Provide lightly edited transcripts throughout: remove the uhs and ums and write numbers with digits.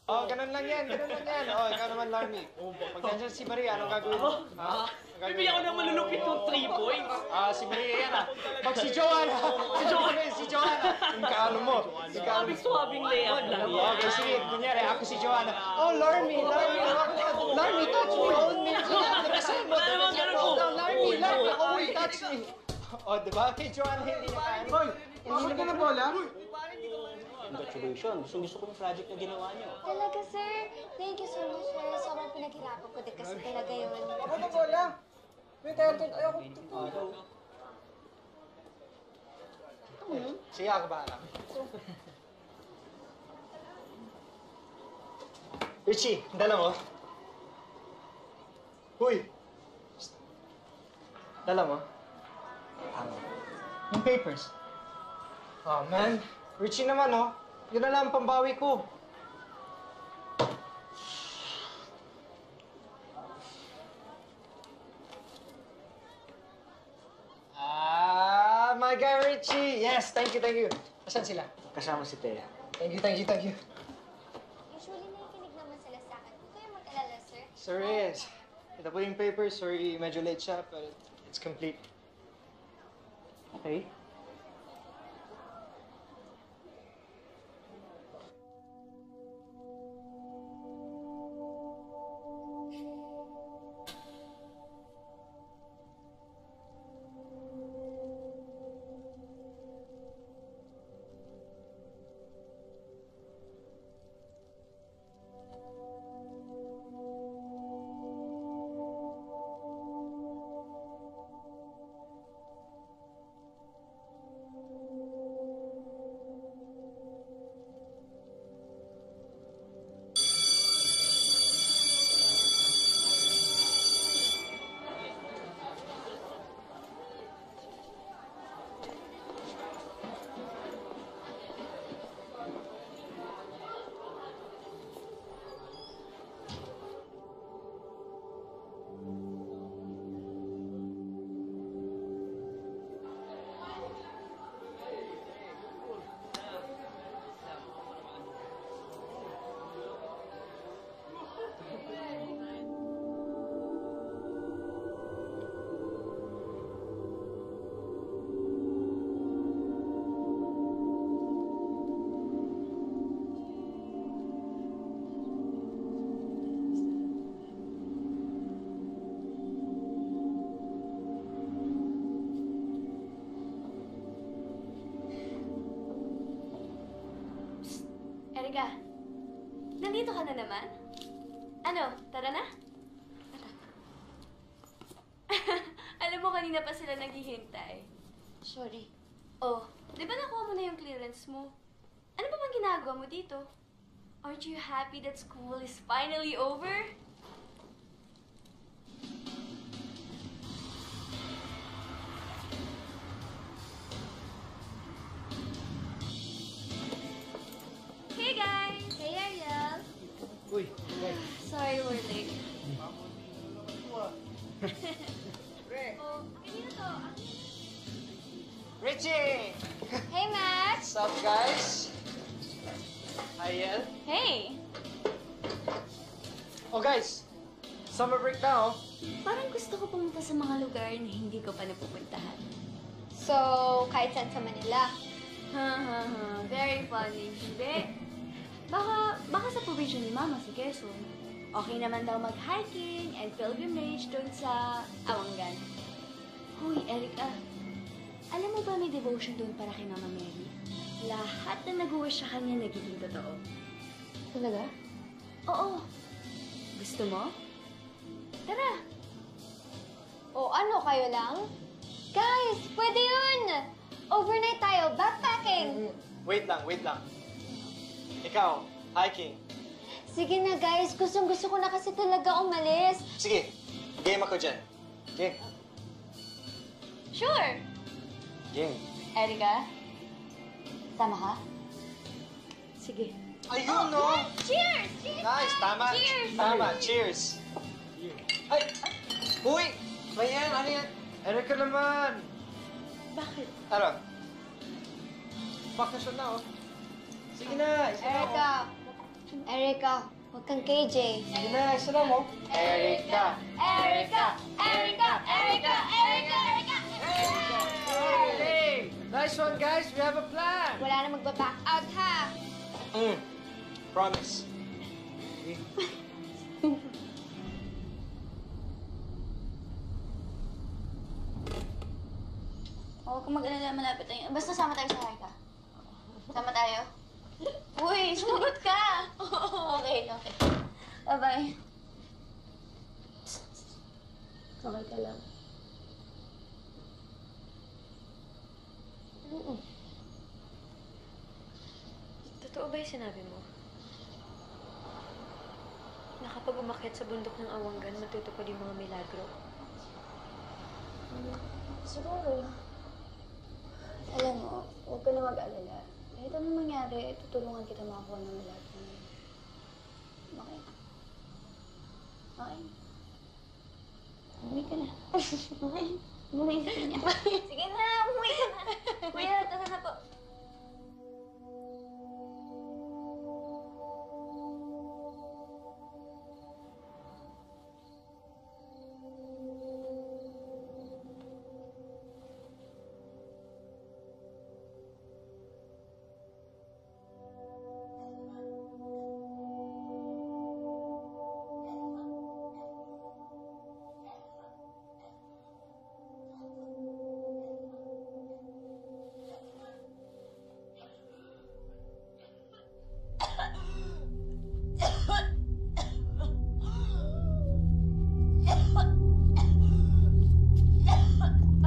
Oh, ganun lang yan. Oh, ikaw naman, Larmy. Pag nandiyan si Maria, anong gagawin mo? Ha? Bibigyan ko ng malulupit ng 3 points. Si Maria yan Pag si Joanna, yung kaano mo. Suwabing layup lang yan. Okay, sige. Kunyari, ako si Joanna. Oh, Larmy, touch me. Hold me. Larmy, touch me. Oh, diba? Kay Joanna, hindi niya kaya. Hoy, pasok ka na bola? Congratulations. Gusto ko yung project na ginawa niyo. Talaga, sir. Thank you so much, sir. Sobrang pinaghirapan ko din kasi talaga yun. Ako na bola. Wait, ayoko. Sige, ako bahala. Richie, dala mo. Huy! Dala mo. Yung papers. Oh, man. Richie naman, oh. Yun na lang ang pambawi ko. My guy Richie! Yes, thank you. Asan sila? Kasama si Thea. Thank you. Usually, nakikinig naman sila sa akin. Huwag kayong mag-alala, sir. Sir Riz, ito po yung paper. Sorry, medyo late siya, but it's complete. Okay. Erika, nandito ka na naman? Ano, tara na? Tara. Alam mo, kanina pa sila naghihintay. Sorry. Oh, di ba nakuha mo na yung clearance mo? Ano ba bang ginagawa mo dito? Aren't you happy that school is finally over? Hey guys! Hey, Ariel. Uy, Sorry we're late. Oh, kanina to? Richie! Hey, Max. What's up, guys? Hi, Yel. Hey! Oh, guys. Summer break na, oh. Parang gusto ko pumunta sa mga lugar na hindi ko pa napupuntahan. So, kahit saan sa Manila. Very funny, hindi? Baka sa provision ni Mama sa Quezon. Okay naman daw mag-hiking and pilgrimage doon sa Awangan. Huy, Erica, alam mo ba may devotion doon para kay Mama Mary? Lahat na nag-wish sa kanya nagiging totoo. Talaga? Oo. Gusto mo? Tara! O ano, kayo lang? Guys, pwede yun! Overnight tayo, backpacking! Wait lang. Ikaw, hiking. Sige na, guys. Gustong-gusto ko na kasi talaga umalis. Sige, game ako dyan. Game. Sure! Game. Erica? Tama ka? Sige. Ayun, no? Cheers! Nice, tama. Cheers! Tama, cheers. Ay! Uy! May yan, ano yan? Erica naman. Bakit? Ano? Bakasyon na, oh. Sige na, isa na, oh. Erica, Erica, huwag kang KJ. Sige na, isa lang mo. Erica! Erica! Erica! Erica! Erica! Erica! Hey! Nice one, guys! We have a plan! Wala na magbaback out, ha? Promise. Huwag kang mag-alala, malapit tayo. Basta sama tayo sa Erica. Sama tayo? Uy, sumagot ka! Okay, okay. Bye-bye. Okay ka lang. Totoo ba yung sinabi mo? Na kapag umakyat sa bundok ng Awanggan, matutupad yung mga milagro? Siguro. Alam mo, huwag ka na mag-alala. Kahit anong mangyari, tutulungan kita makakuha ng milagro. Okay? Okay? Umuwi ka na. Okay? Umuwi ka niya. Sige na, umuwi ka na. Kuya, tara na po.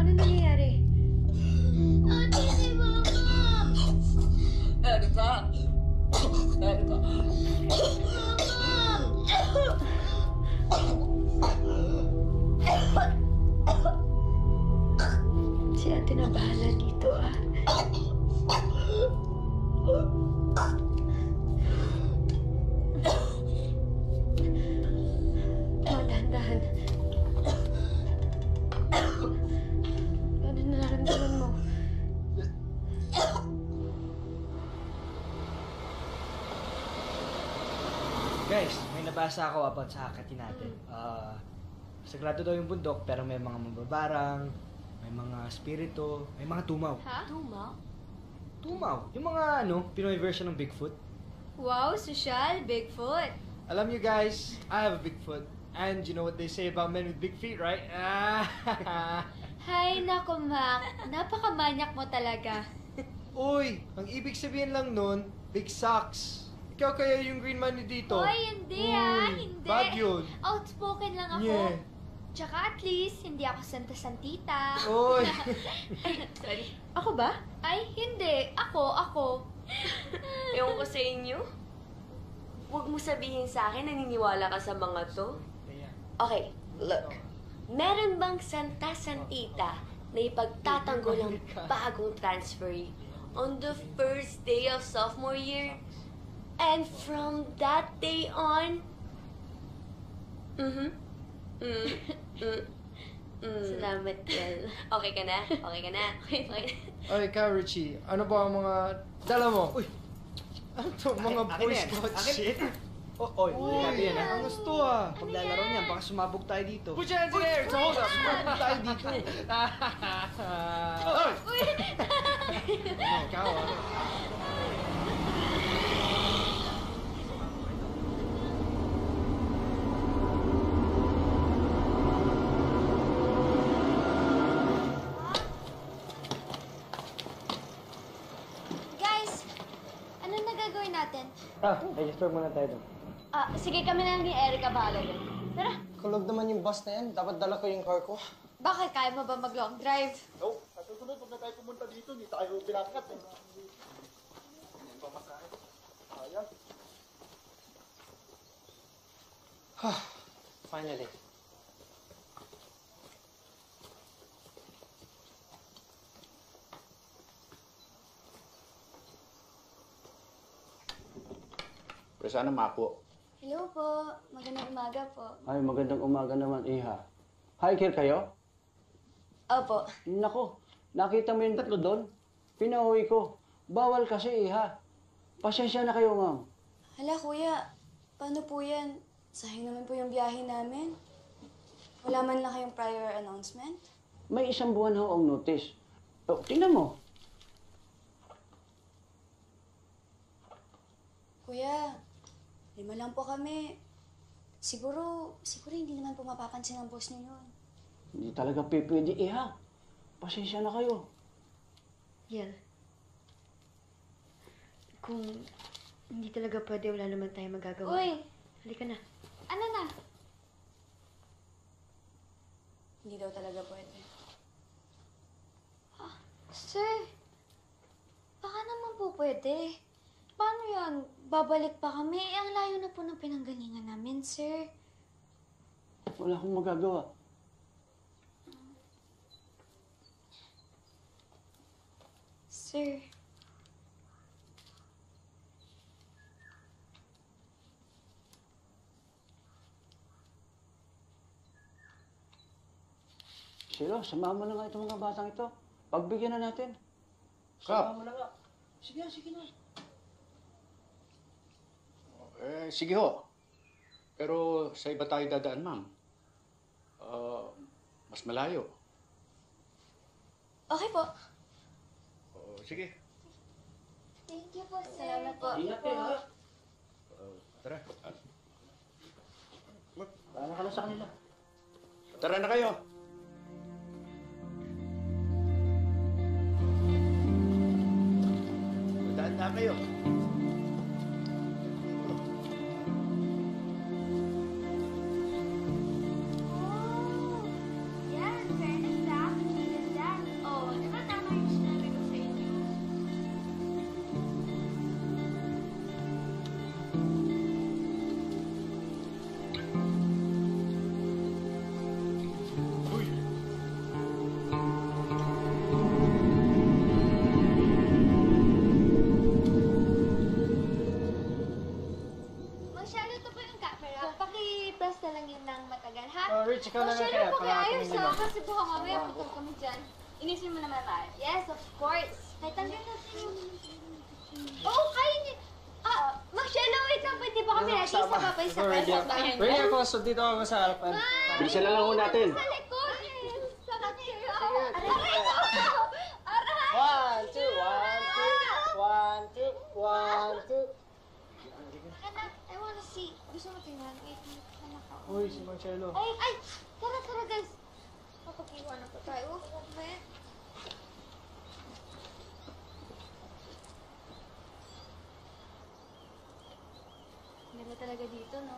Ano nangyayari? Ate, si Mama! Erica! Erica! Si ate na bahala dito, ah. Dahan-dahan. Ano nararamdaman mo? Guys, may nabasa ako about sa hakatin natin. Sagrado daw yung bundok, pero may mga mababarang, may mga spirito, may mga tumaw. Ha? Tuma? Tumaw? Yung mga Pinoy version ng Bigfoot. Wow, social, Bigfoot. Alam you guys, I have a Bigfoot. And you know what they say about men with big feet, right? Hay, naku, Mac. Napakamanyak mo talaga. Uy, ang ibig sabihin lang nun, big socks. Ikaw kaya yung green money dito? Hoy, hindi hindi. Bad yun. Outspoken lang ako. Yeah. Tsaka at least, hindi ako santa-santita. Uy. Sorry. Ako ba? Ay, hindi. Ako. Ewan ko sa inyo. Huwag mo sabihin sa akin naniniwala ka sa mga to. Okay, look. Meron bang santa-santita na ipagtatanggol ng bagong transferee on the first day of sophomore year? And from that day on... Salamat, Kel. Okay ka na? Okay ka na? Okay. Ay, ikaw, Richie. Ano ba ang mga dala mo? Uy! Ano to? Mga Akin boy na yan. scout Akin. shit? Oy, grabe yan Ang gusto ah! Paglalaro niyan, baka sumabog tayo dito. Put your hands in the air! So hold up! Sumabog tayo dito. Oy! Ikaw ah. Guys, ano na gagawin natin? Register muna tayo doon. Sige, kami na lang ni Erica bahala dun. Tara. Kulog naman yung bus na yan. Dapat dala ko yung car ko. Bakit? Kaya mo ba mag-long drive? No, sa susunod, pag na tayo pumunta dito, hindi tayo pinakat eh. Sayang. Finally. Pero sana mapo. Hello po. Magandang umaga po. Ay, magandang umaga naman, Iha. Hiker kayo? Opo. Nako, nakita mo yung tatlo doon? Pinauwi ko. Bawal kasi, Iha. Pasensya na kayo, ma'am. Hala, kuya. Paano po yan? Sayang naman po yung biyahe namin. Wala man lang kayong prior announcement? May 1 buwan ho ang notice. Oh, tingnan mo. Kuya, 5 lang po kami. Siguro hindi naman po mapapansin ng boss niyo yun. Hindi talaga pwede, Iha. Pasensya na kayo. Yan. Kung hindi talaga pwede, wala naman tayo magagawa. Uy! Halika na. Ano na? Hindi daw talaga pwede. Sir, baka naman po pwede. Paano yan? Babalik pa kami? Ang layo na po ng pinanggalingan namin, sir. Wala akong magagawa. Sir, Silo, samahan mo na nga itong mga batang ito. Pagbigyan na natin. Kap. Samahan mo na nga. Sige na. Sige ho. Pero sa iba tayo dadaan, ma'am. Mas malayo. Okay po. Sige. thank you po, sir. Salamat po. Ingat kayo, ha? Tara. Paano ka na sa kanila? Tara na kayo. Dahan-dahan kayo. Yan, fairness lang. Ganda. Oo, di ba tama yung sinabi ko sa inyo? Masyado to po yung camera. Paki-press na lang yun ng matagal, ha? Oh, Rich, ikaw na lang Masyado kaya. po kaya ayos, Pangatong ha? nila. Kasi baka mamaya putol kami dyan. Inisip mo naman tayo. Yes, of course. Kahit tanggal natin yung... Oo, kaya niya. Marcelo, wait lang. Pwede ba kami natin isa pa pa isa pa sa bahay? Ready ako, so dito ako sa harapan. Bilisan na lang ho natin. Sa likod. Sa Marcelo. One, two. Anak, I wanna see. Gusto mo tingnan? Wait, anak ako. Uy, si Marcelo. Ay! Tara, guys. Kapag-iwanan pa tayo. Okay. Ganda talaga dito, no?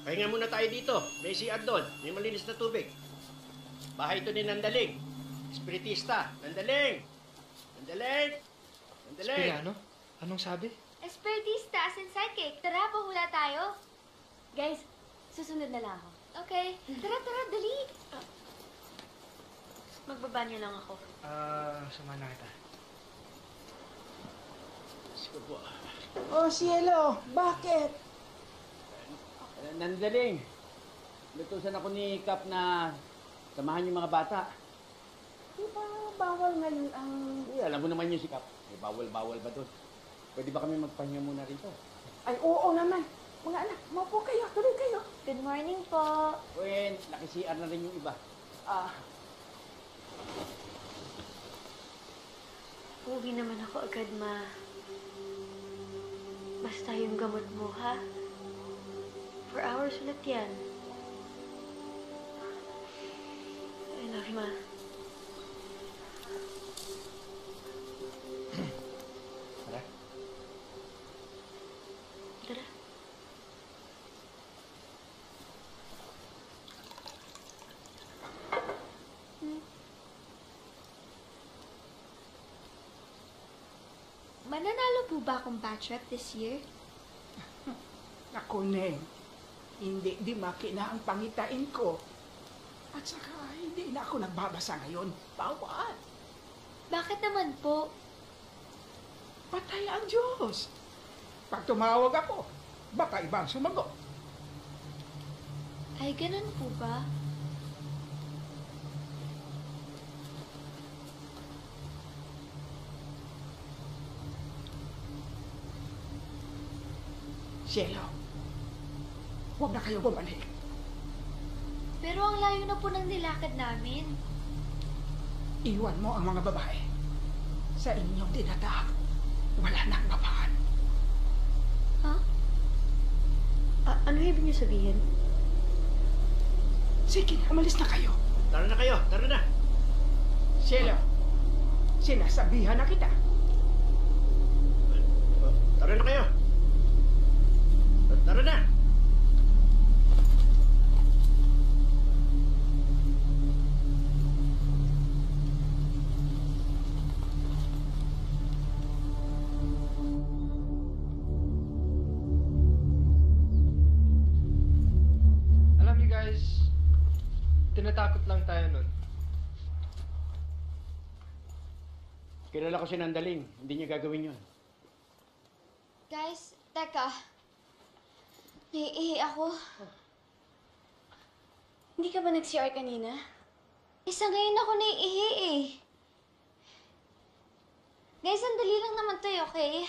Pahinga muna tayo dito. May CR doon. May malinis na tubig. Bahay ito ni Nandaling. Espiritista. Nandaling! Spiriano? Anong sabi? Espiritista, as in psychic. Tara, pahula tayo. Guys, susunod na lang ako. Okay. Tara, dali. Magbabanyo lang ako. Samahan na kita. Sige po. Oh, Cielo, bakit? Nandaling. Lutusan ako ni Kap na samahan yung mga bata. Di ba bawal ngayon ang... alam mo naman yun si Kap. May bawal ba doon? Pwede ba kami magpahinga muna rito? Ay, oo naman. Mga anak, maupo kayo. Tuloy kayo. Good morning po. Well, naki-CR na rin yung iba. Uuwi naman ako agad, ma. Basta yung gamot mo, ha? 4 hours ulit yan. I love you, ma. Tara. Tara. Mananalo po ba akong batch rep this year? Naku, Neng. Hindi di makina ang pangitain ko. At saka, hindi na ako nagbabasa ngayon. Bawal. Bakit naman po? Patay ang Diyos. Pag tumawag ako, baka ibang sumagot. Ay, ganun po ba? Cielo, huwag na kayo bumalik. Pero ang layo na po ng nilakad namin. Iwan mo ang mga babae. Sa inyong dinadaak, wala nang babaan. Ha? Ano ibig niyo sabihin? Sige, umalis na kayo. Tara na kayo, tara na. Cielo, sinasabihan na kita. Tara na kayo. Tara na. Alam niyo guys, tinatakot lang tayo nun. Kilala ko si Nandaling. Hindi niya gagawin yun. Guys, teka. Naiihi ako. Hindi ka ba nag-CR kanina? Isa ngayon ako naiihi eh. Guys, sandali lang naman to, okay?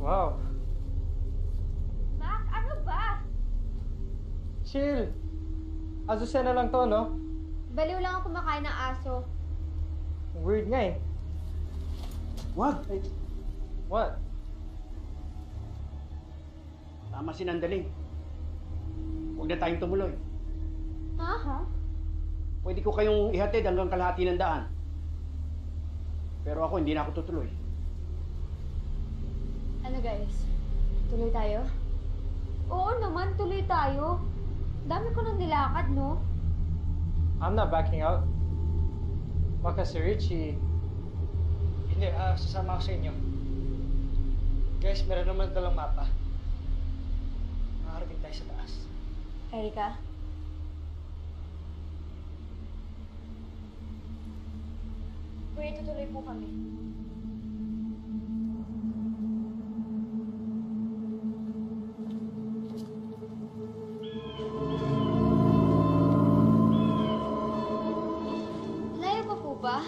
Wow. Mac, ano ba? Chill. Azucena lang to, no? Baliw lang ako kumakain ng aso. Weird nga eh. Wag! What? Tama si Nandaling. Huwag na tayong tumuloy. Ha? Pwede ko kayong ihatid hanggang kalahati ng daan. Pero ako, hindi na ako tutuloy. Ano guys? Tuloy tayo? Oo naman, tuloy tayo. Dami ko nang nilakad, no? I'm not backing out. Baka si Richie... Hindi, sasama ako sa inyo. Guys, meron naman dalang mapa. Makakarating tayo sa taas. Erika? Kuya, tutuloy po kami. Layo pa po ba?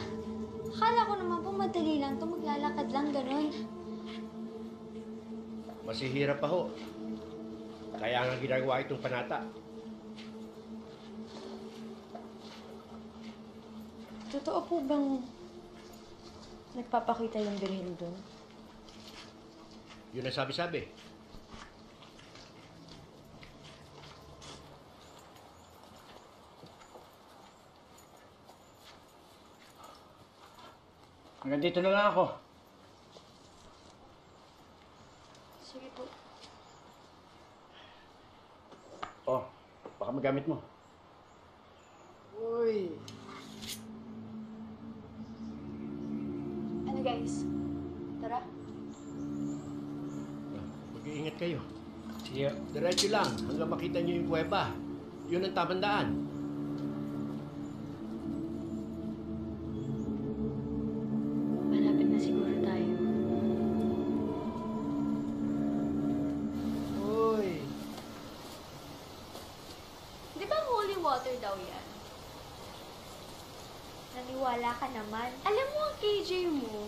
Akala ko naman po madali lang to, maglalakad lang ganun. Masihirap pa ho. Kaya nga ginagawa itong panata. Totoo po bang nagpapakita yung birhen doon? Yun ang sabi-sabi. Hanggang dito na lang ako. Sige po. Oh, baka magamit mo. Uy. Ano guys? Tara. Mag-iingat kayo. See ya. Diretso lang hanggang makita niyo yung kuweba. Yun ang tamang daan. Malapit na siguro tayo. Maniwala ka naman. Alam mo ang KJ mo.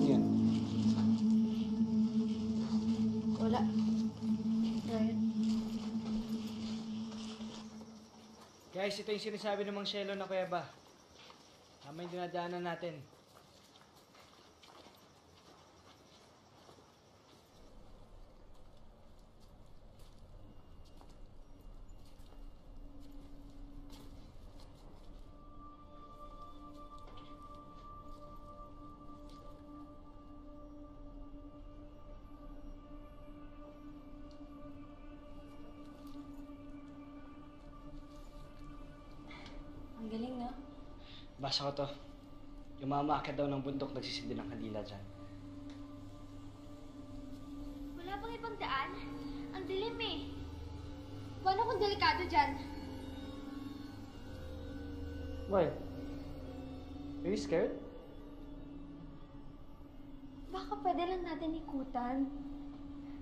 Yan. Wala. Ryan. Guys, ito yung sinasabi ng Mang Shelo na kuweba. Tama yung dinadaanan natin. Ang galing, no? Basa ko to. Yung mamaakyat daw ng bundok nagsisindi ng kandila dyan. Wala bang ibang daan? Ang dilim eh. Paano kung delikado dyan? Why? Are you scared? Baka pwede lang natin ikutan.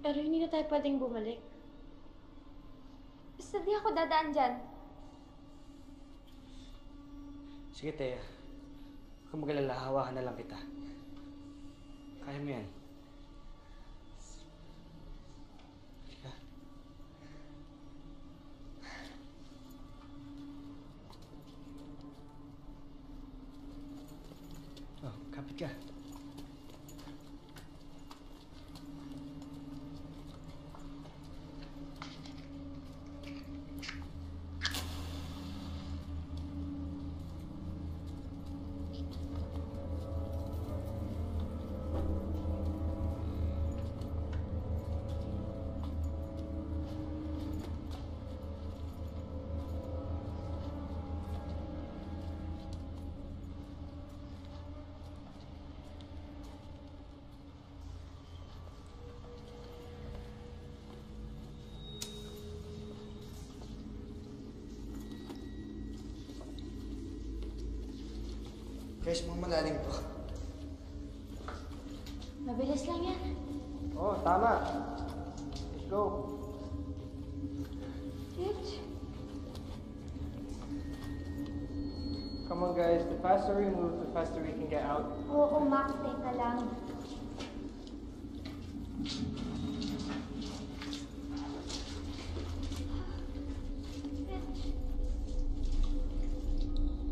Pero hindi na tayo pwedeng bumalik. Basta di ako dadaan dyan. Sige, Thea. Kung magalala, hawakan na lang kita. Kaya mo yan. Halika. Oh, kapit ka. Guys, mga malalim po. Mabilis lang yan. Oh, tama. Let's go. Rich, Come on, guys. The faster we move, the faster we can get out. oo, Max, teka lang.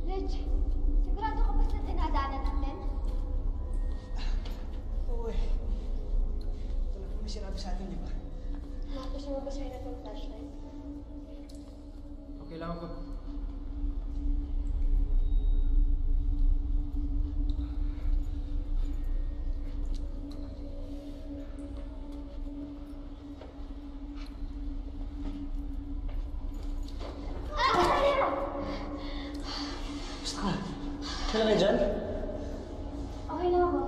Rich, sigurado ka ba sa dinadaanan natin? Oo eh. Ito na po may sinabi sa atin, di ba? Gusto mo ba sa'yo na itong flashlight? Okay lang ako. Basta ka. Kailan ka dyan? Okay lang ako.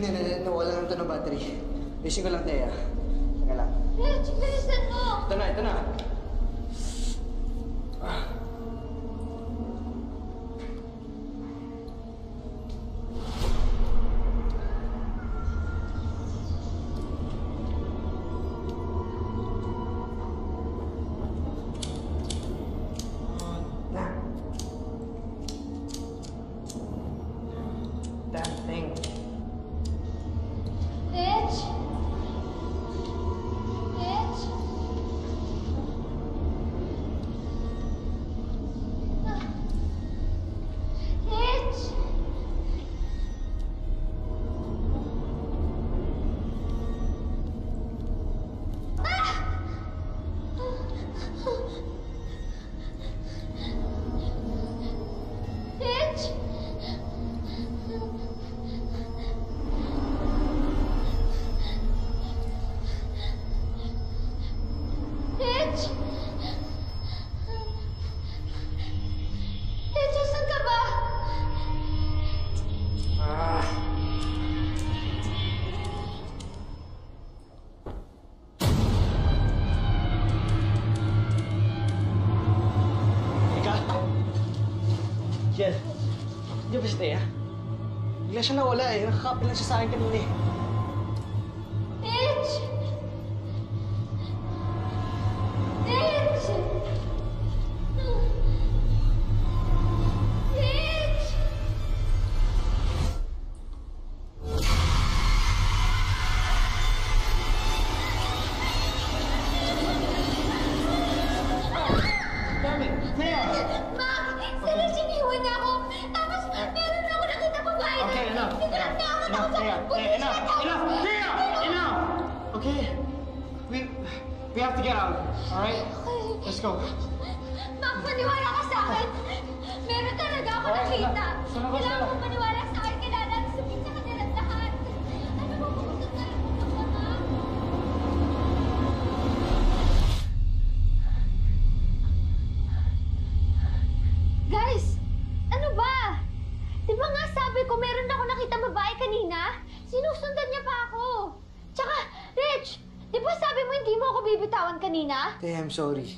Hindi, nawala lang ito ng battery. Ayusin ko lang, Thea. Teka lang. Rich, bilisan mo! Ito na. Damn thing. Rich! Rich! Rich! Rich! Rich! Rich, asan ka ba? Teka. Yan. Hindi ba si Thea? Bigla siya nawala eh. Nakakapil lang siya sa akin kanina eh. Rich! Rich! Rich! Mac! Si Rich, iniwan niya ako! Tapos, meron ako nakita babae na... Okay, enough. Tinarap niya ako Enough, Thea. Pulis Thea, siya, enough. tapos- Enough. Thea! Enough! Okay. We have to get out. Alright? Let's go. Mac, maniwala ka sa akin! Meron talaga ako nakita! Kailangan mo maniwala sa akin! Kailangan sabihin sa kanila lahat! Ano mo pumunta tayo pumunta, Mac? Guys! Ano ba? Di ba nga sabi ko meron ako nakita babae kanina? Sinusundan niya pa ako! Tsaka, Rich! Di ba sabi mo hindi mo ako bibitawan kanina? Thea, I'm sorry.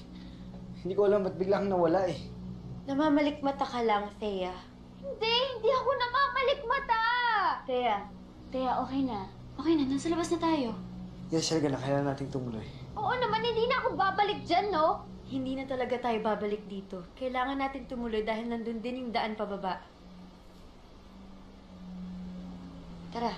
Hindi ko alam ba't biglang nawala eh. Namamalikmata ka lang, Thea. Hindi ako namamalikmata! Thea, okay na. Okay na, nasa labas na tayo. Yes, talaga na. Kailangan nating tumuloy. Oo naman, hindi na ako babalik dyan, no? Hindi na talaga tayo babalik dito. Kailangan natin tumuloy dahil nandun din yung daan pababa. Tara.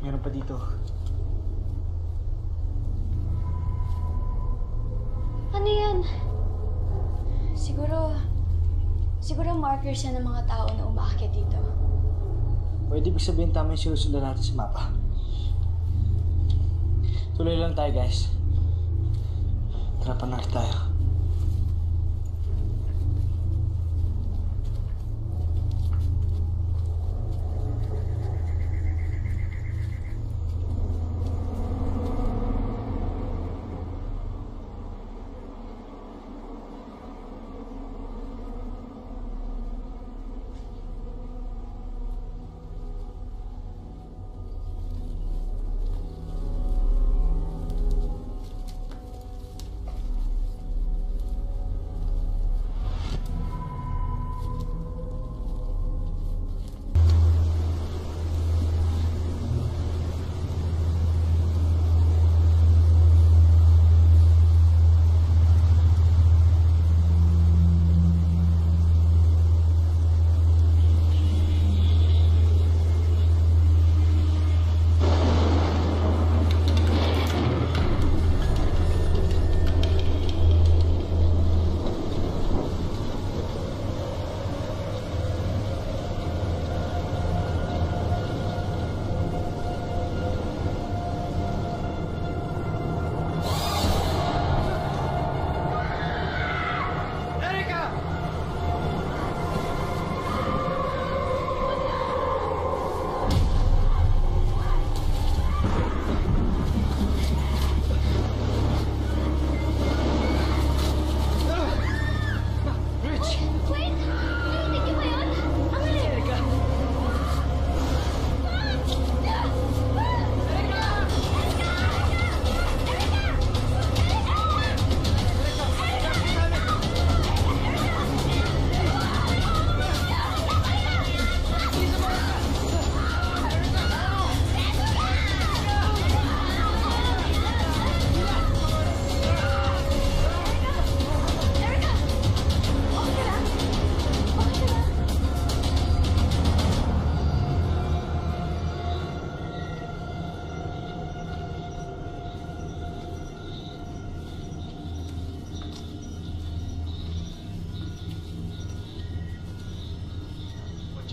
Meron pa dito. Ano yan? Siguro markers yan ng mga tao na umaakyat dito. Pwede ibig sabihin tama yung sinusundan natin sa mapa. Tuloy lang tayo, guys. Tara, panakit tayo.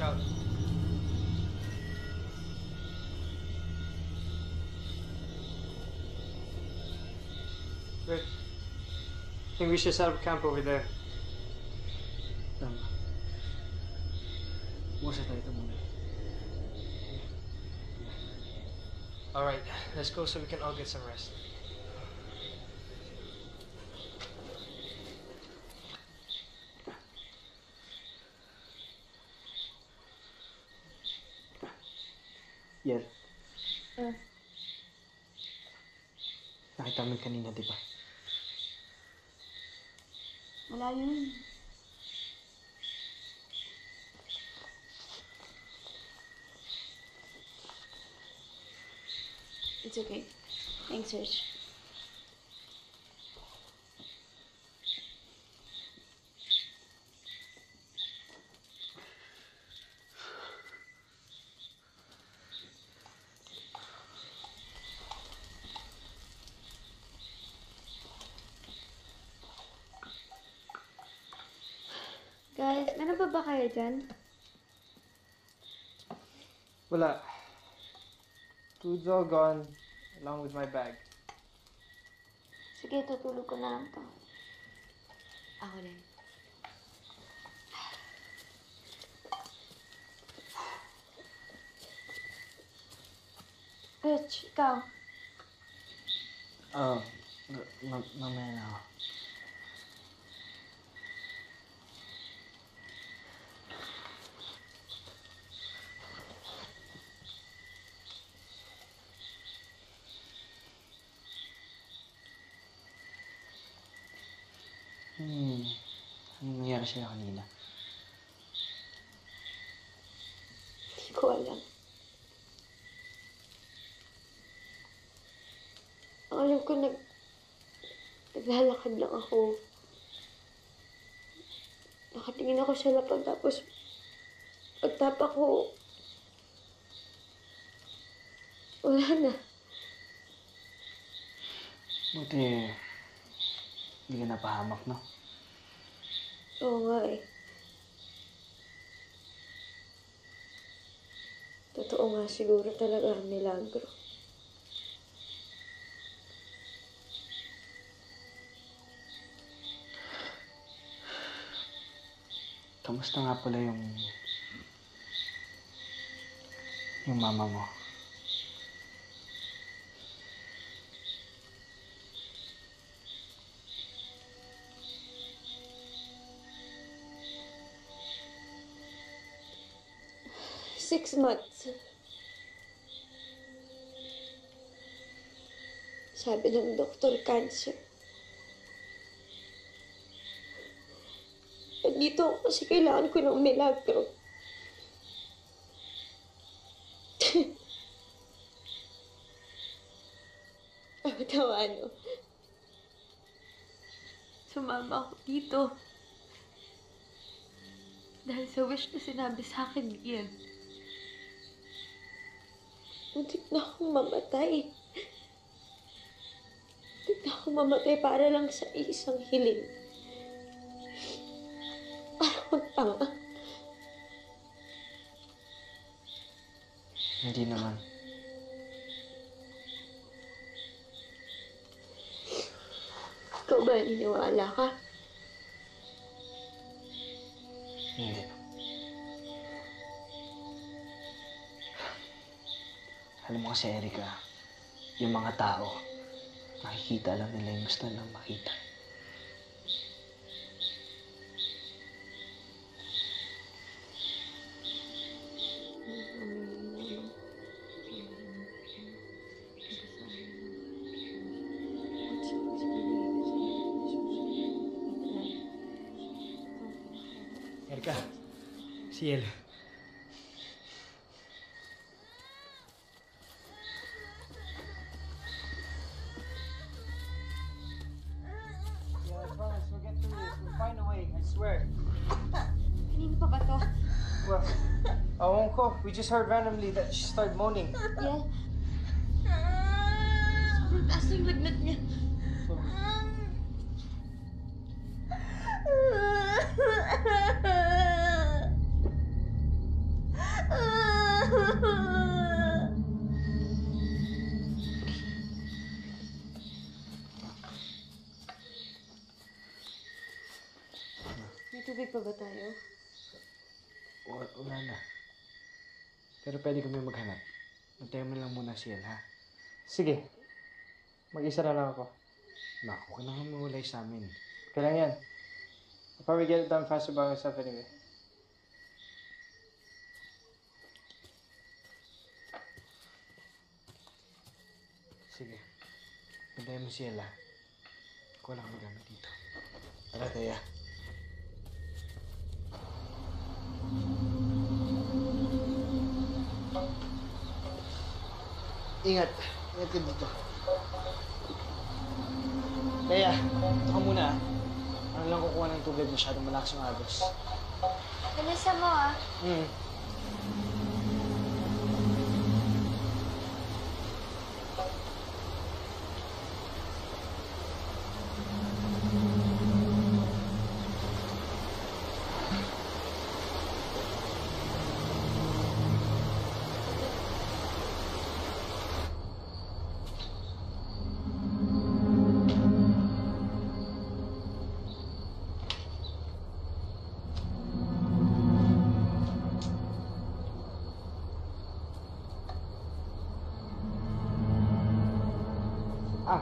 out. Rick, I think we should set up camp over there. Tama. Bukas na tayo muna. Alright, let's go so we can all get some rest. Yel. Nakita mo yun kanina, di ba? Wala yun. It's okay. Thanks, Rich. Guys, meron pa ba kayo dyan? Wala. Food's all gone, along with my bag. Sige, tutulog ko na lang to. Ako din. Rich, ikaw. Oo. Mamaya na ako. Anong nangyari sa'yo kanina? Hindi ko alam. Ang alam ko, naglalakad lang ako. Nakatingin ako sa lapag, tapos pagtapa ko, wala na. Buti, hindi ka napahamak, no? Oo nga eh. Totoo nga siguro talaga ang milagro. Kamusta nga pala yung mama mo? Six months. Sabi ng doktor, cancer. Dito ako kasi kailangan ko ng milagro. Ano? Sumama ako dito. Dahil sa wish na sinabi sa akin ni Ian. Muntik na akong mamatay. Muntik na akong mamatay para lang sa isang hiling. Parang magtanga. Hindi naman. Ikaw ba naniniwala ka? Hindi. Alam mo kasi, Erica, yung mga tao, nakikita lang nila yung gusto nilang makita. Erica, si El. Kanino pa ba to? Well, awon ko. We just heard randomly that she started moaning. Yeah. Sobrang taas yung lagnat niya. May tubig pa ba tayo? Wala na. Pero pwede kami maghanap. Antayin mo lang muna si El, ha? Sige. Mag-isa na lang ako. Naku, ka na humulay sa amin. Kailan yan? I'll probably get it done faster by myself anyway. Sige. Antayin mo si El, ha? Ako lang magamit dito. Tara, Teya. Ingat. Ingat ka dito. Teya, ito ka muna. Ano lang kukuha ng tubig, masyadong malakas yung agos. Bilisan mo ah. Hmm. Ah.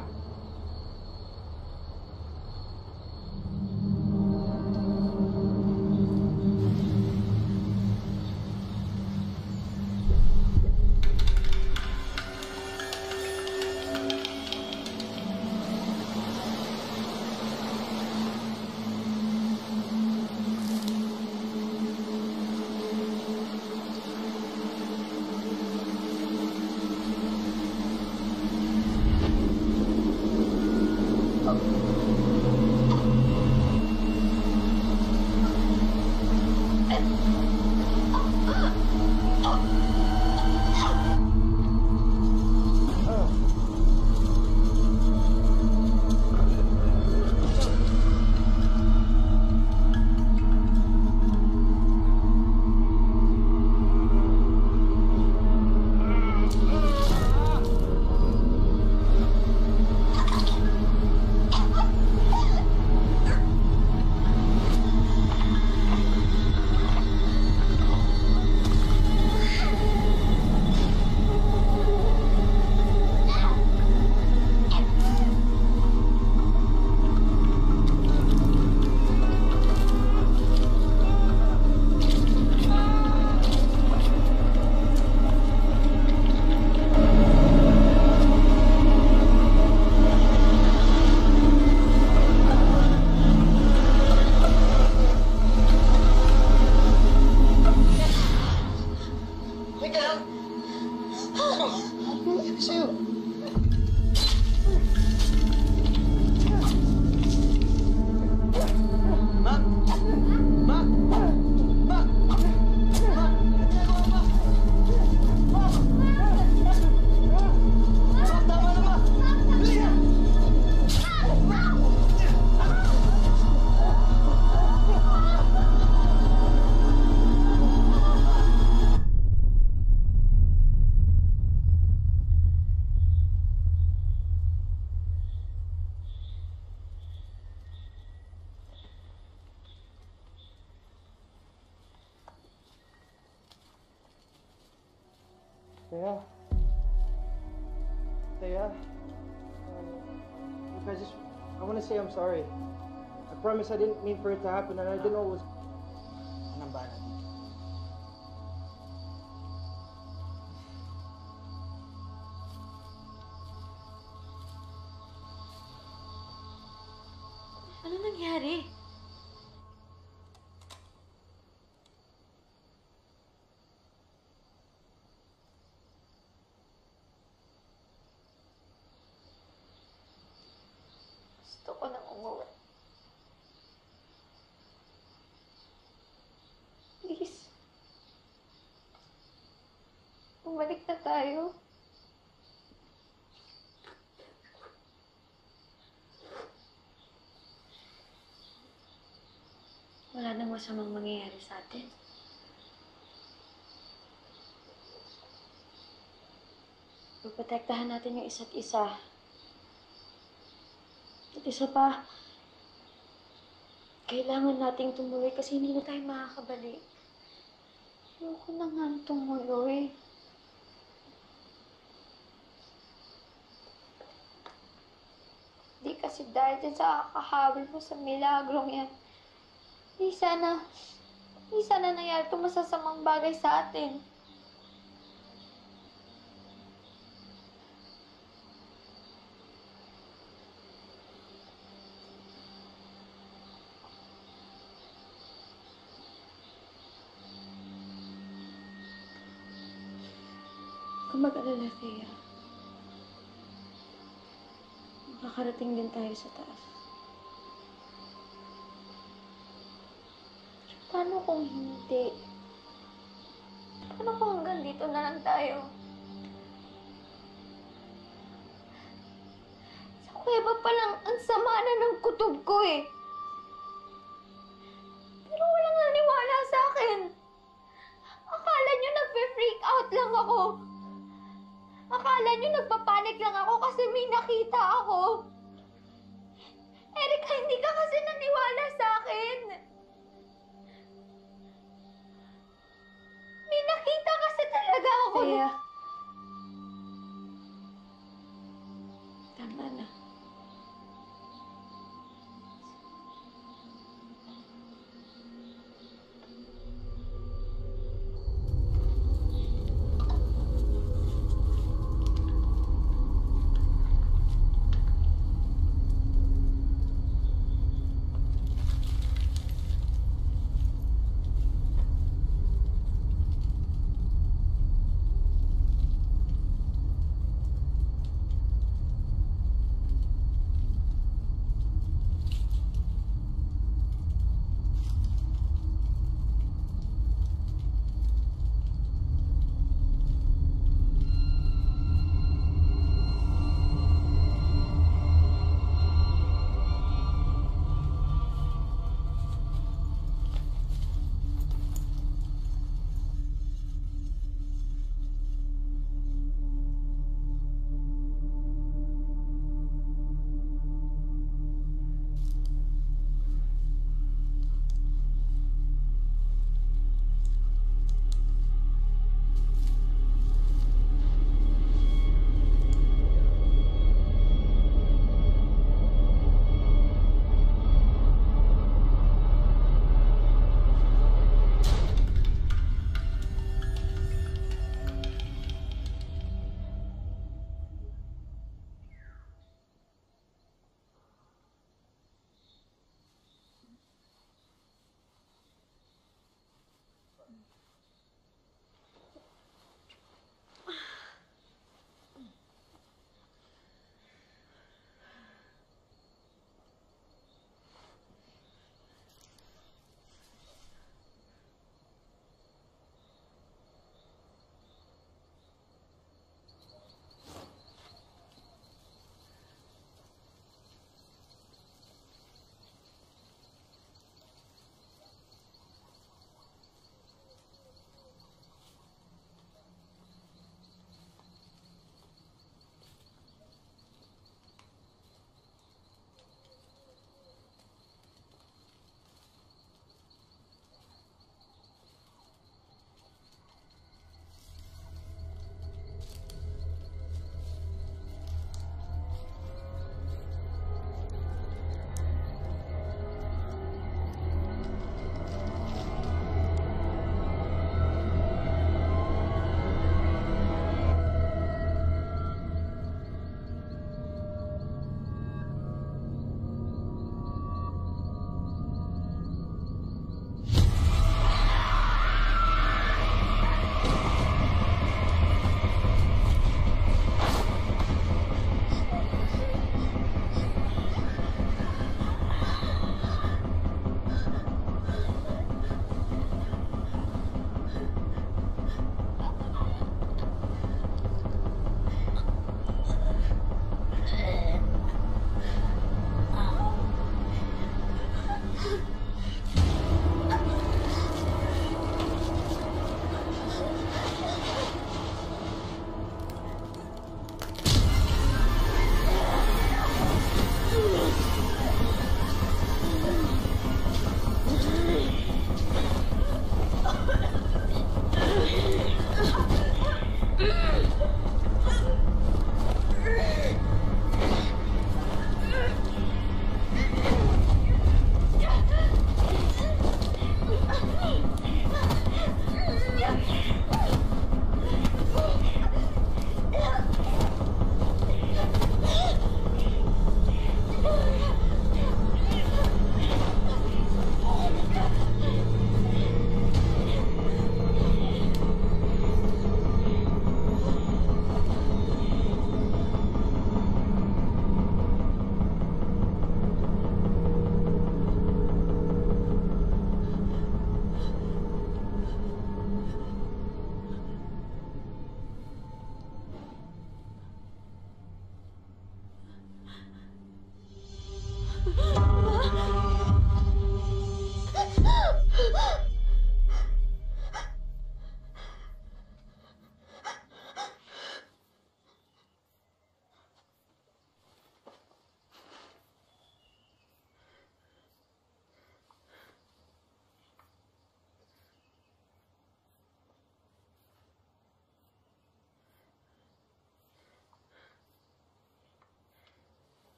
Teya. Teya. Look, I want to say I'm sorry. I promise I didn't mean for it to happen and I didn't know it was... Anong bala dito? Ano nangyari? Gusto ko nang umuwi. Please. Bumalik na tayo. Wala nang masamang mangyayari sa atin. Protektahan natin yung isa't isa. At isa pa, Kailangan nating tumuloy kasi hindi na tayo makakabalik. Ayoko na nga tumuloy. Di kasi dahil dyan sa kakahabol mo sa milagrong yan. Di sana nangyari itong masasamang bagay sa atin. Kung mag-alala, Thea, makakarating din tayo sa taas. Paano kung hindi? Paano kung hanggang dito na lang tayo? Sa kuweba pa lang, ang sama na ng kutob ko eh. Pero walang naniwala sa akin. Akala nyo nagpe-freak out lang ako. Akala nyo nagpapanik lang ako kasi may nakita ako. Erika, hindi ka kasi naniwala sa akin. May nakita kasi talaga ako. Thea. Tama na.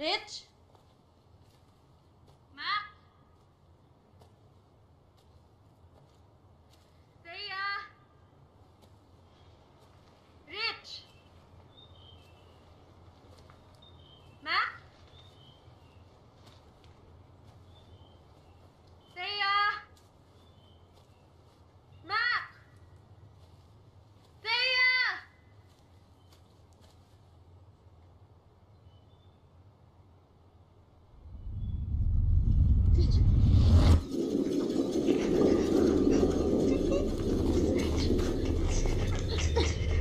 Rich? Mac? Thea? Rich? Mac? Thea? Mac? Thea?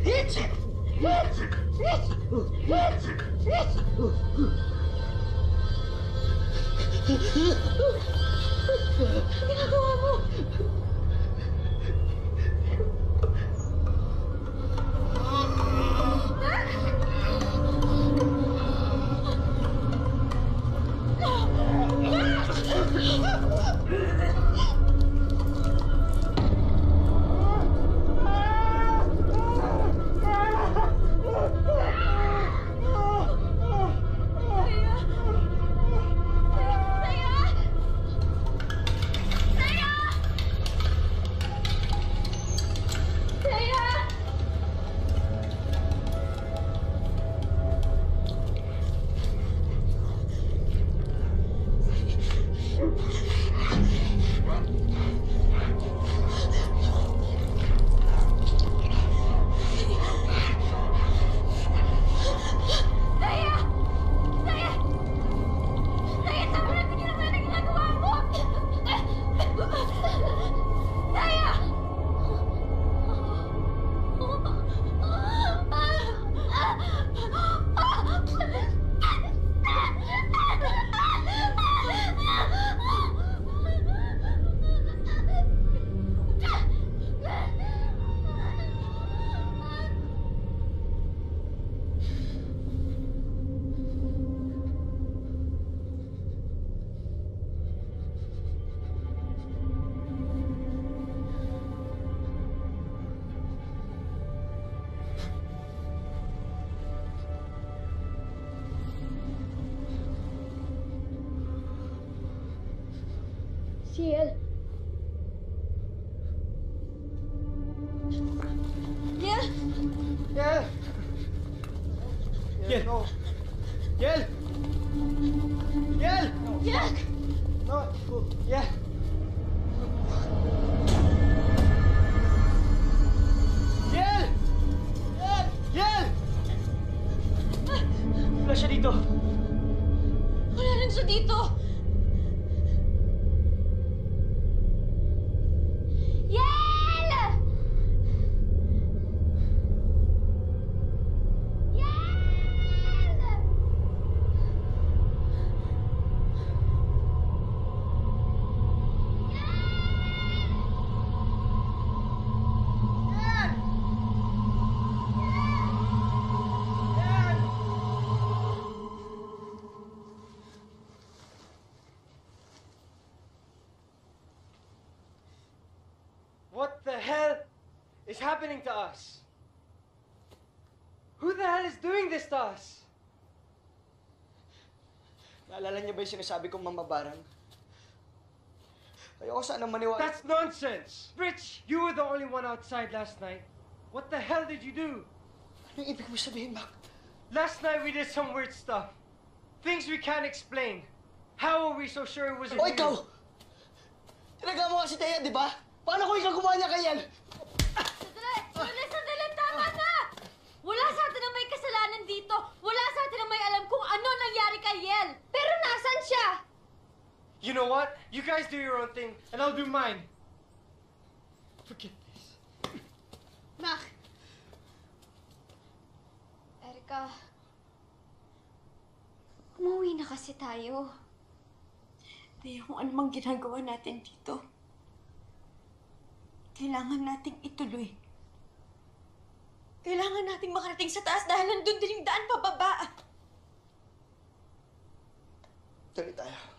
Rich! Rich! Rich! Rich! Rich! Ano ginagawa mo? Ciel. Yeah? Yel! Yel! No. Yel! Yel! Yeah? No. Yel! Yel! Yel! Yel! Wala siya dito. Wala rin siya dito. Yel! Yel! What the hell is happening to us? Who the hell is doing this to us? Naalala niya ba yung sinasabi kong mamabarang? Ayoko sana maniwala. That's nonsense! Rich, you were the only one outside last night. What the hell did you do? Anong ibig mo sabihin, Mac? Last night we did some weird stuff. Things we can't explain. How are we so sure it was O ikaw! Tinaga mo nga si Thea, di ba? Paano ko ikagawa niya kay Yel? Sandali! Tama na! Wala sa atin ang may kasalanan dito. Wala sa atin ang may alam kung ano nangyari kay Yel. Pero nasan siya? You know what? You guys do your own thing, and I'll do mine. Forget this. Mac! Erica, umuwi na kasi tayo. Kaya kung anumang ginagawa natin dito, kailangan nating ituloy. Kailangan nating makarating sa taas dahil nandun din yung daan pababa. Tuloy tayo.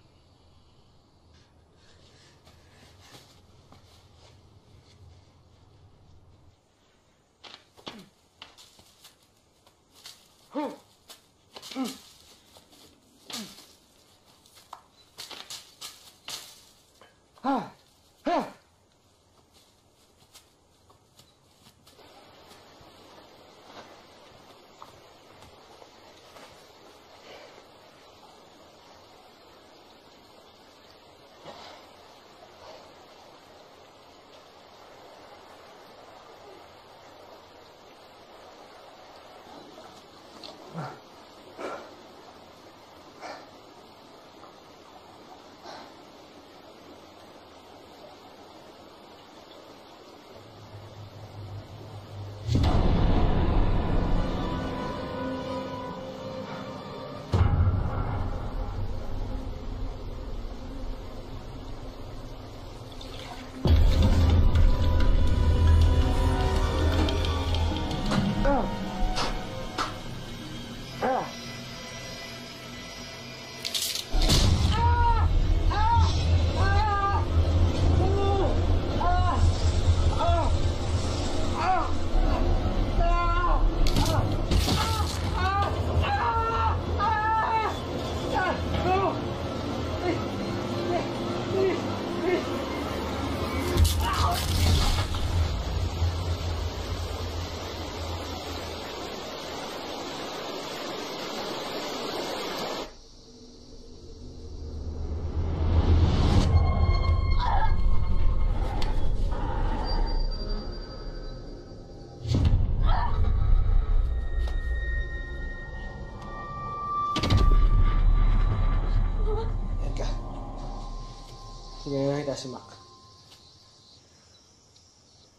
Sige, nakita si Mac.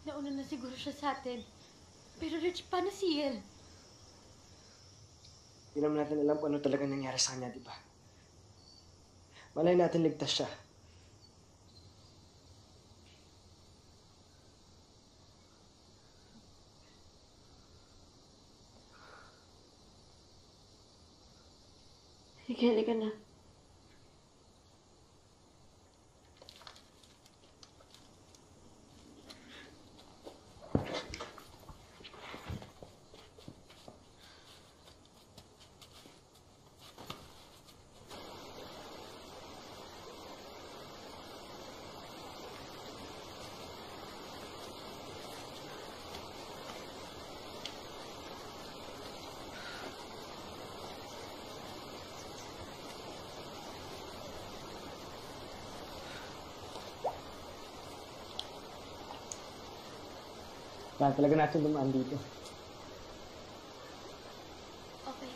Nauna na siguro siya sa atin. Pero Rich, paano si Yel? Hindi naman natin alam kung ano talaga nangyari sa kanya, di ba? Malay natin ligtas siya. Sige, halika na. Kaya talaga natin dumaan dito. Okay.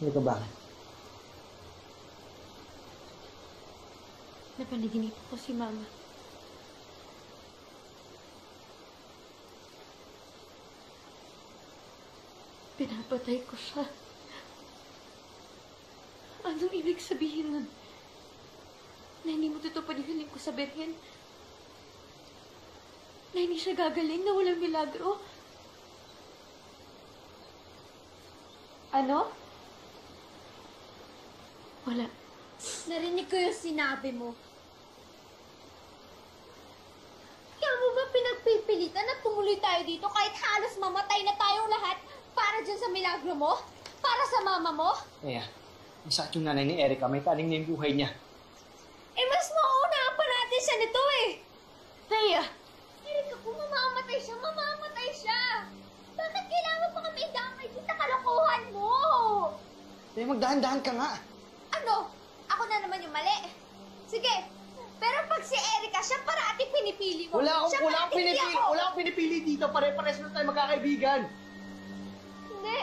Hindi ka bakit? Napanaginip ko si Mama. Pinapatay ko siya. Anong ibig sabihin nun? Na hindi mo tutupad yung hiling ko sa Birhen? Na hindi siya gagaling, na walang milagro? Ano? Wala. Narinig ko yung sinabi mo. Kaya mo ba pinagpipilitan na tumuloy tayo dito kahit halos mamatay na tayong lahat para dyan sa milagro mo? Para sa mama mo? Kaya, ang sakit yung nanay ni Erica, may taling na yung buhay niya. Eh, mas mauunahan pa natin siya nito eh. Thea! Erica, kung mamamatay siya. Bakit kailangan pa kami idamay dito sa kalokohan mo? Kaya magdahan-dahan ka nga. Ano? Ako na naman yung mali. Sige, pinili mo. Wala Siya akong pala, hindi pinipili. ako. Wala akong pinipili dito. Pare-pares na tayo magkakaibigan. Hindi.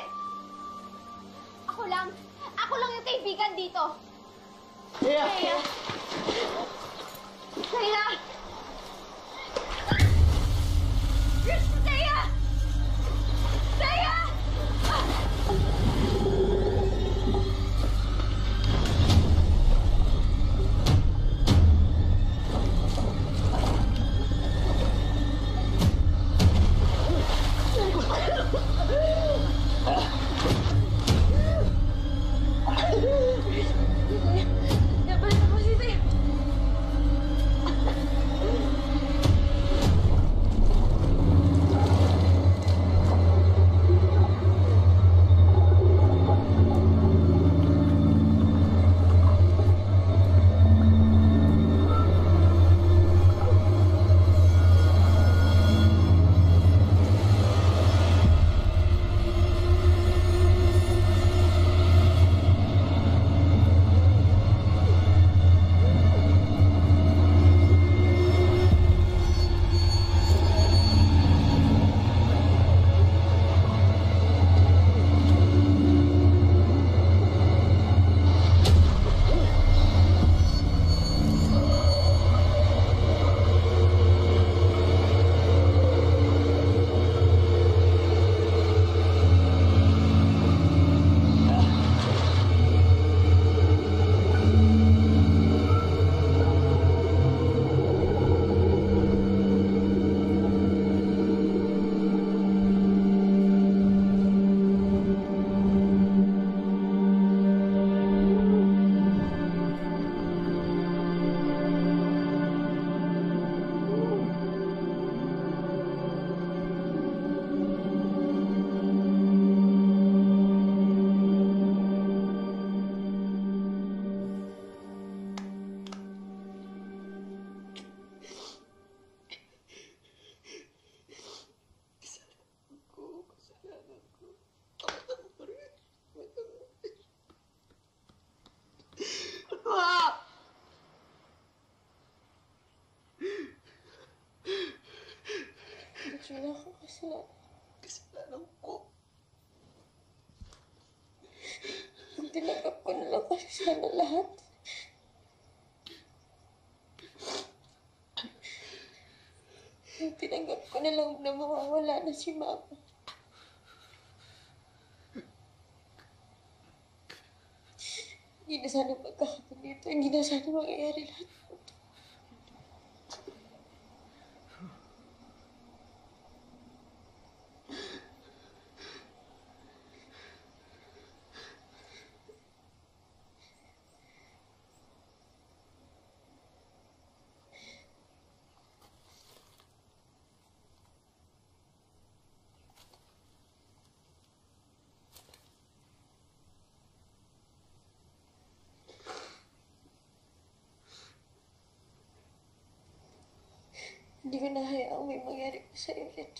Ako lang. Ako lang yung kaibigan dito. Kaya, Kaya. Kaya. Kaya. Kaya. Balik ako sisi. Wala akong kasalanan. kasalanan ko. Ang tinanggap ko na lang kasi sana lahat. Ang tinanggap ko na lang na mawawala na si Mama. Hindi na sana magkakaroon dito. Hindi na sana mangyayari lahat. Hindi ko nahayaang may mangyari ko sa'yo, Rich.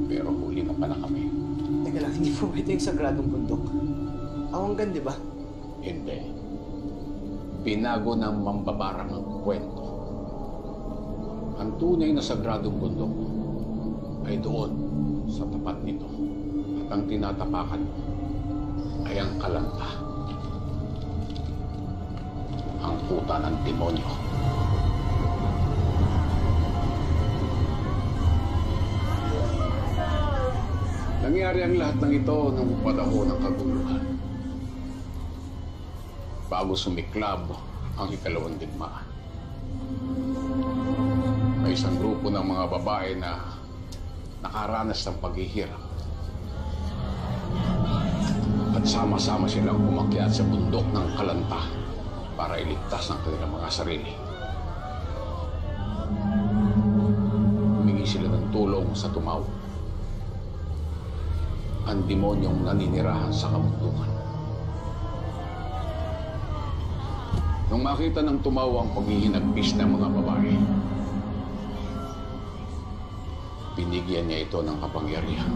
Pero huli na pala kami. Teka lang, hindi po ito yung sagradong bundok. Awanggan, di ba? Hindi. Binago ng mambabarang ang kwento. Ang tunay na sagradong bundok ay doon sa tapat nito. At ang tinatapakan mo ay ang kalanta. Ang puta ng demonyo. Nangyari ang lahat ng ito ng panahon ng kaguluhan. Bago sumiklab ang ikalawang digmaan. May isang grupo ng mga babae na nakaranas ng paghihirap. at sama-sama silang umakyat sa bundok ng Kalanta para iligtas ang kanilang mga sarili. Humingi sila ng tulong sa Tumaw, ang demonyong naninirahan sa kabundukan. Nung makita ng Tumaw ang paghihinagpis ng mga babae, binigyan niya ito ng kapangyarihan.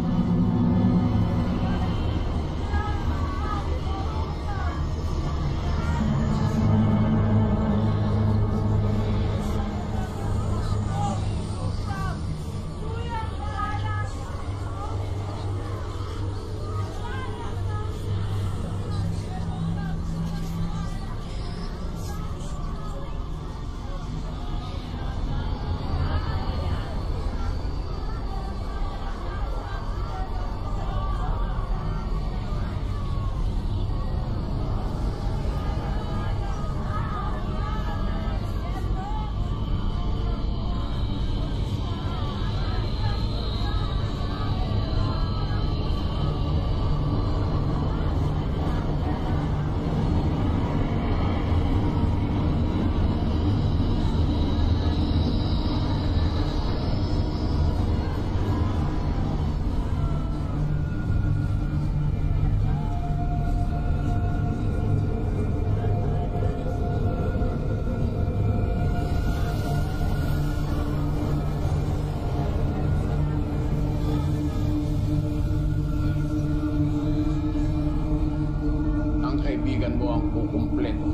Kaibigan mo ang kukumpleto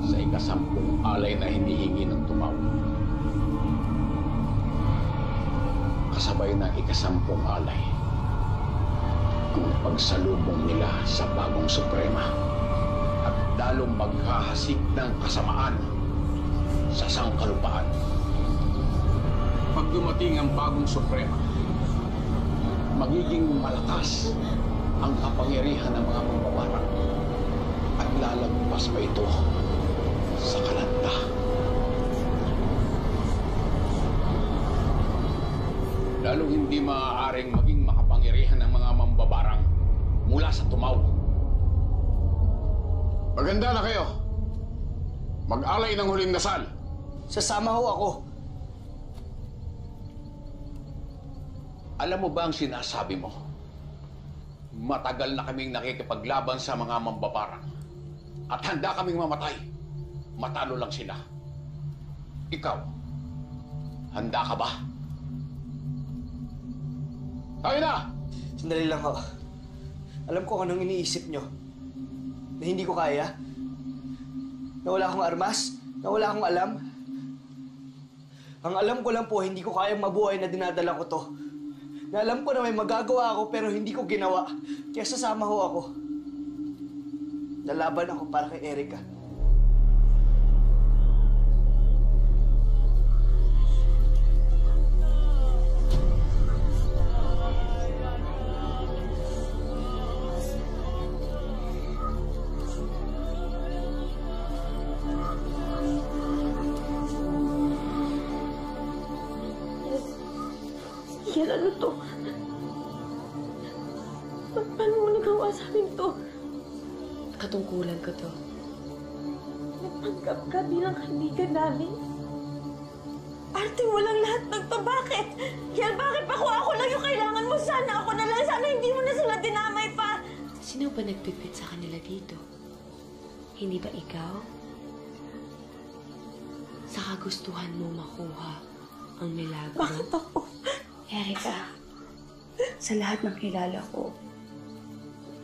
sa ika-10 alay na hinihingi ng Tumaw. Kasabay ng ika-10 alay ang pagsalubong nila sa bagong Suprema at lalong maghahasik ng kasamaan sa sangkalupaan. Pag dumating ang bagong Suprema, magiging malakas ang kapangyarihan ng mga mambabarang at lalagpas pa ito sa Kalanta. Lalong hindi maaaring maging makapangyarihan ng mga mambabarang mula sa Tumaw. Maganda na kayo. Mag-alay ng huling dasal. Sasama ho ako. Alam mo ba ang sinasabi mo? Matagal na kaming nakikipaglaban sa mga mambabarang at handa kaming mamatay. Matalo lang sila. Ikaw, handa ka ba? Tayo na! Sandali lang ho. Alam ko kung anong iniisip nyo. Na hindi ko kaya. Na wala akong armas. Na wala akong alam. Ang alam ko lang po, hindi ko kayang mabuhay na dinadala ko to. Na alam ko na may magagawa ako pero hindi ko ginawa. Kaya sasama ho ako. Lalaban ako para kay Erica. Yan, ano to? Paano mo nagawa sa akin to? Katungkulan ko to. Napanggap ka bilang kaibigan namin. Arte mo lang lahat ng to. Bakit? Yan, bakit pa kung ako lang yung kailangan mo? Sana ako na lang. Sana hindi mo na sila dinamay pa. Sino ba nagpipit sa kanila dito? Hindi ba ikaw? Sa kagustuhan mo makuha ang milagro? Bakit ako? Erica, sa lahat ng kilala ko,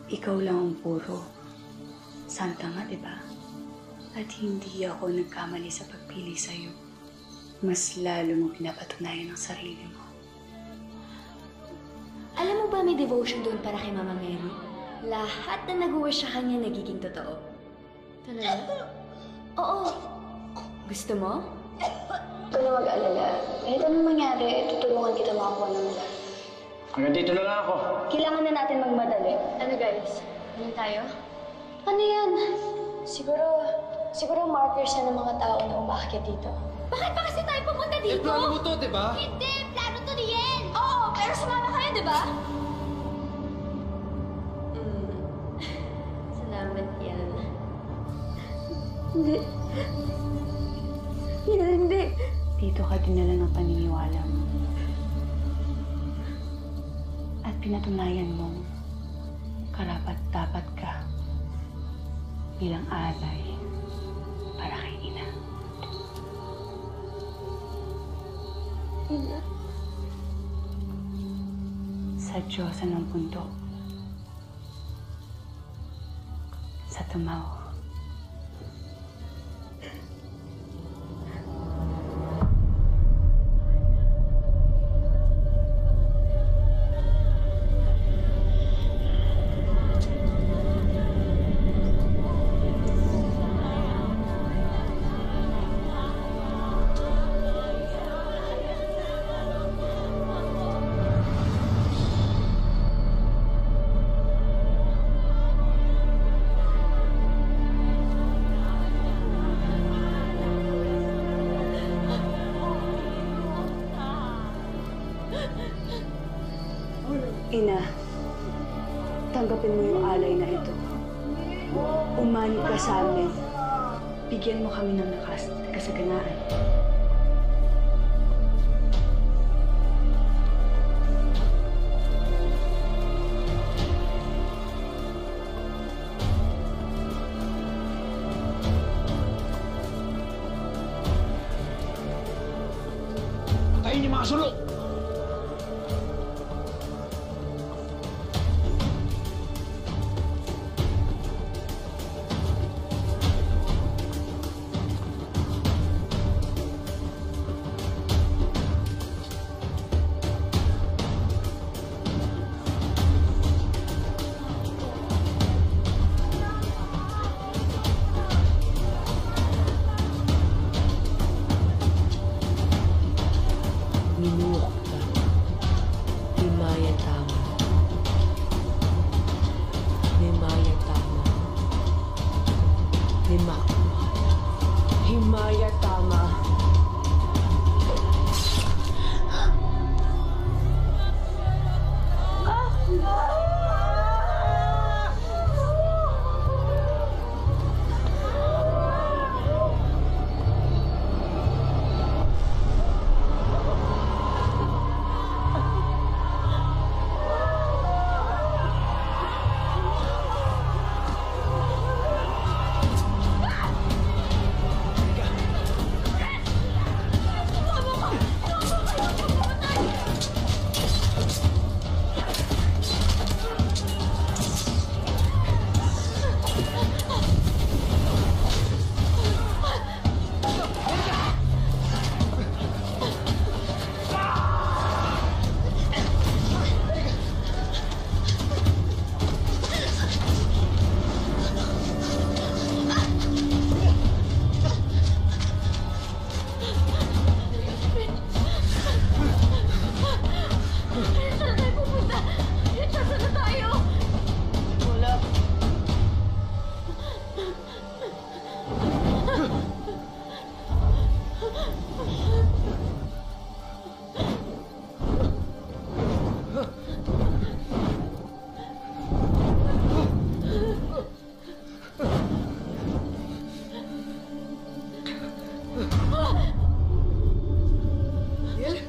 ikaw lang ang puro. Santa nga, di ba? At hindi ako nagkamali sa pagpili sa'yo. Mas lalo mo pinapatunayan ang sarili mo. Alam mo ba may devotion doon para kay Mama Mary? Lahat na nag-wish sa kanya nagiging totoo. Talaga? Oo. Gusto mo? Huwag na mag-alala. Kahit anong mangyari, tutulungan kita makakuha ng lahat. Hanggang dito na lang ako. Kailangan na natin magmadali. Ano guys? Ano tayo? Ano yan? Siguro markers na ng mga tao na umakyat dito. Bakit pa kasi tayo pumunta dito? plano mo to, di ba? Hindi, plano to ni Yen. Oo, pero sumama kayo, di ba? Hindi. Hindi. Dito ka dinala ng paniniwala mo. At pinatunayan mong karapat-dapat ka bilang alay para kay Ina. Ina? Sa Diyosa ng bundok. Sa Tumaw. Ina, tanggapin mo yung alay na ito. Umani ka sa amin. Bigyan mo kami ng lakas at kasaganaan. Patayin niyo mga sulok! Minuok ka. Himaya tama. Himaya tama. Himaya tama.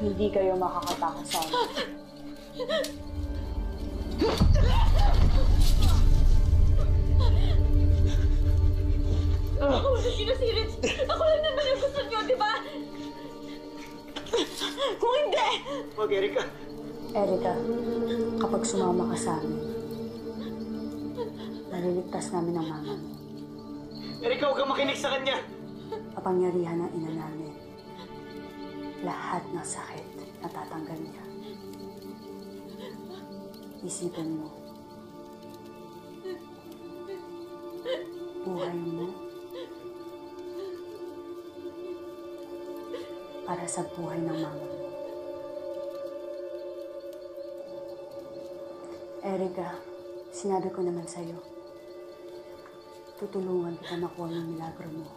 Hindi kayo makakatakas sa amin. Ako wala sinasirit. Ako lang naman yung gusto niyo, di ba? Kung hindi! Wag, Erika. Erika, kapag sumama ka sa amin, naliligtas namin ang mama mo. Erika, huwag kang makinig sa kanya. Kapangyarihan ng ina namin. Lahat ng sakit natatanggal niya. Isipin mo, buhay mo para sa buhay ng mama mo. Erika, sinabi ko naman sa'yo, tutulungan kita makuha ng milagro mo.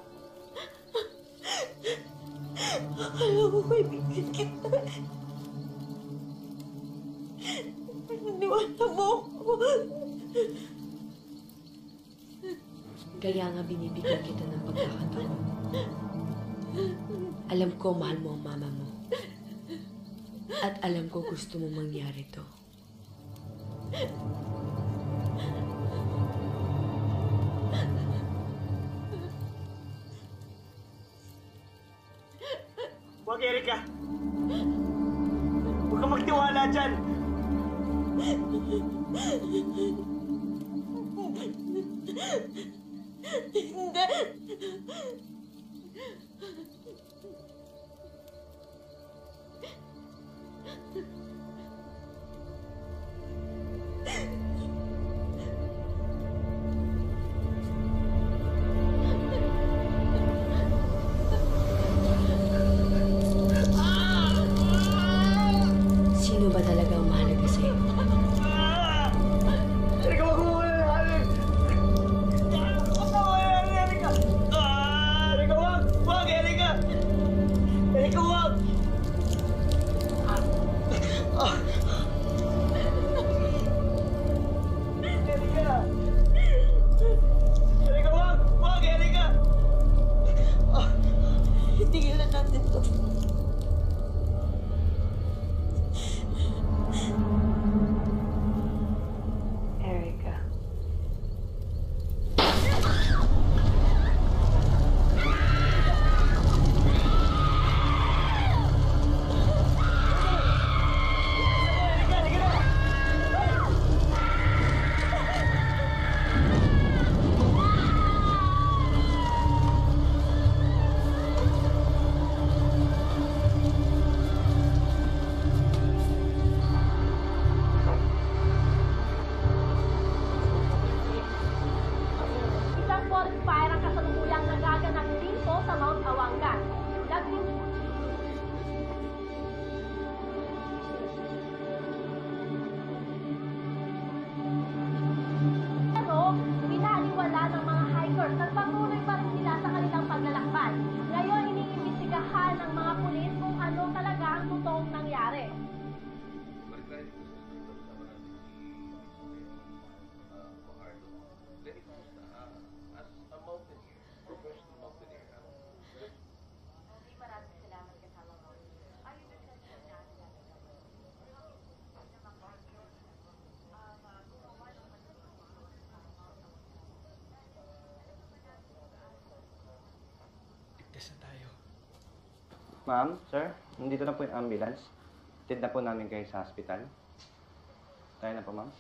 Akala ko kaibigan kita. Pinaniwala mo ako. Kaya nga binibigyan kita ng pagkakataon. Alam ko mahal mo ang mama mo. At alam ko gusto mo mangyari to. Huwag, Erika! Huwag kang magtiwala dyan! Sino ba talaga ang mahalaga sa'yo? Erika, huwag mo alalahanin! Huwag mo alalahanin, Erika! Erika, huwag! Huwag, Erika! Erika, huwag! Erika! Erika, huwag! Huwag, Erika! Tigilan natin to. Erica. Isang forest fire ang kasalukuyang nagaganap dito sa Mount Awangan. Pero, binaliwala ng mga hikers. Nagpatuloy pa rin sila sa kanilang paglalakbay. Ngayon, iniimbestigahan ng mga pulis kung ano talaga ang totoong nangyari. Ligtas na tayo. Ma'am, sir, nandito na po yung ambulance. Tid na po namin kayo sa hospital. Tayo na po, ma'am.